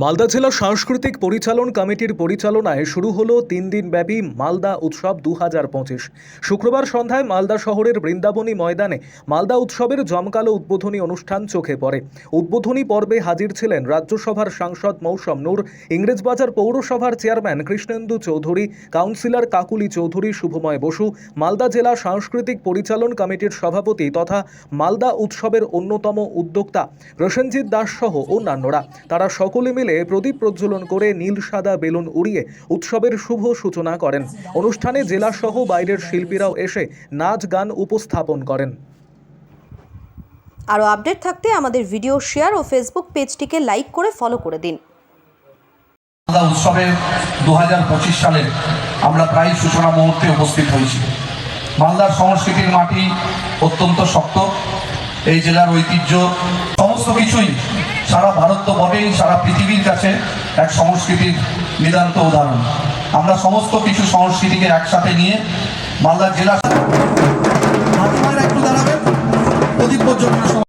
মালদা জেলা সাংস্কৃতিক পরিচালন কমিটির পরিচালনায় শুরু হলো 3 দিনব্যাপী মালদা উৎসব 2025। শুক্রবার সন্ধ্যায় মালদা শহরের বৃন্দাবনী ময়দানে মালদা উৎসবের জমকালো উদ্বোধনী অনুষ্ঠান চোখে পড়ে। উদ্বোধনী পর্বে হাজির ছিলেন রাজ্যসভার সাংসদ মৌসম নূর, ইংরেজবাজার পৌরসভার চেয়ারম্যান কৃষ্ণেন্দু চৌধুরী, কাউন্সিলর কাকুলি চৌধুরী, শুভময় বসু, মালদা জেলা সাংস্কৃতিক পরিচালন কমিটির সভাপতি তথা মালদা উৎসবের অন্যতম উদ্যোক্তা প্রসেনজিৎ দাস সহ অন্যান্যরা। তারা সকলে মিলে প্রদীপ প্রজ্বলন করে নীল সাদা বেলুন উড়িয়ে উৎসবের শুভ সূচনা করেন। অনুষ্ঠানে জেলা সহ বাইরের শিল্পীরাও এসে নাচ গান উপস্থাপন করেন। আরও আপডেট থাকতে আমাদের ভিডিও শেয়ার ও ফেসবুক পেজটিকে লাইক করে ফলো করে দিন। মালদা উৎসবের 2025 সালে আমরা প্রায় সূচনা মুহূর্তে উপস্থিত হয়েছি। মালদার সংস্কৃতির মাটি অত্যন্ত শক্ত, এই জেলার ঐতিহ্য সমস্ত কিছুই সারা ভারত বটেই সারা পৃথিবীর কাছে এক সংস্কৃতির নিতান্ত উদাহরণ। আমরা সমস্ত কিছু সংস্কৃতিকে একসাথে নিয়ে মালদা জেলা